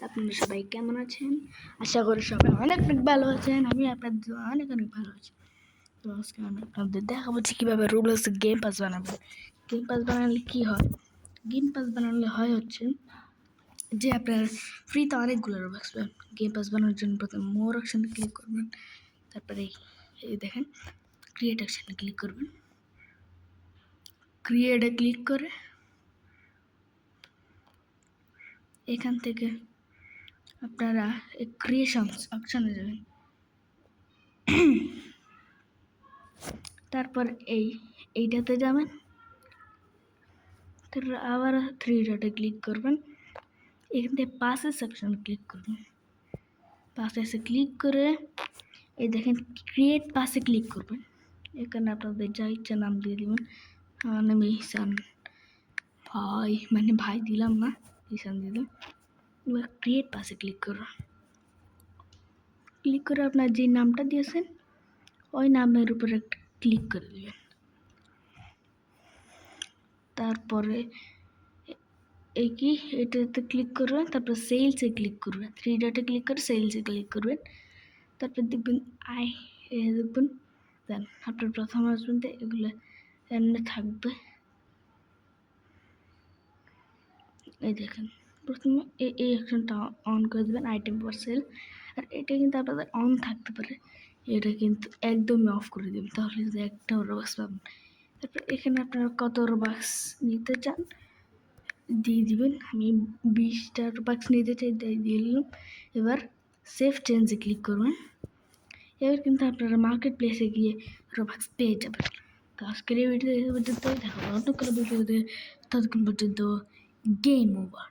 আপনারা সবাই কেমন আছেন? আশা করি সবাই অনেক ভালো আছেন। আমি আপনাদের অনেক ভালো আছি। তো আজকে আমি আপনাদের দেখাবো যে কীভাবে রোবলক্সে গেম পাস বানাবেন। গেম পাস বানালে কী হয়? গেম পাস বানালে হয় হচ্ছে যে আপনার ফ্রিতে অনেকগুলো রোবলক্স পাবেন। গেম পাস বানানোর জন্য প্রথমে মোর অপশানে ক্লিক করবেন, তারপরে এই দেখেন ক্রিয়েট অপশানে ক্লিক করবেন। ক্রিয়েটে ক্লিক করে এখান থেকে আপনারা ক্রিয়েশনস অপশানে যাবেন। তারপর এইটাতে যাবেন, তারপর আবার 3 ডটে ক্লিক করবেন। এখান থেকে পাসের সেকশনে ক্লিক করবেন। পাসে ক্লিক করে এই দেখেন ক্রিয়েট পাসে ক্লিক করবেন। এখানে আপনাদের যা ইচ্ছা নাম দিয়ে দেবেন। আমার নাম ইহসান ভাই, মানে ভাই দিলাম না, ইহসান দিলাম। এবার ক্রিয়েট পাসে ক্লিক করুন। ক্লিক করে আপনার যে নামটা দিয়েছেন ওই নামের উপরে একটা ক্লিক করে দেবেন। তারপরে এটাতে ক্লিক করবেন, তারপর সেলসে ক্লিক করবেন। 3 ডটে ক্লিক করে সেলসে ক্লিক করবেন। তারপর দেখবেন দেখবেন দেন আপনার প্রথম আসবেন, এগুলো এমনি থাকবে। এই দেখেন প্রথমে এই অপশনটা অন করে দেবেন, আইটেম ফর সেল। আর এটা কিন্তু আপনাদের অন থাকতে পারে, এটা কিন্তু একদমই অফ করে দেবেন, তাহলে কিন্তু একটা রোবক্স পাবেন। তারপর এখানে আপনারা কত রোবক্স নিতে চান দিয়ে দিবেন। আমি 20টা রোবক্স নিতে চাই, দিয়ে দিলাম। এবার সেভ চেঞ্জে ক্লিক করবেন। এবার কিন্তু আপনারা মার্কেট প্লেসে গিয়ে রোবক্স পেয়ে যাবেন। তো আজকের এই ভিডিও পর্যন্ত দেখা হবে অন্য কোনো ভিডিওতে। ততক্ষণ পর্যন্ত গেম ওভার।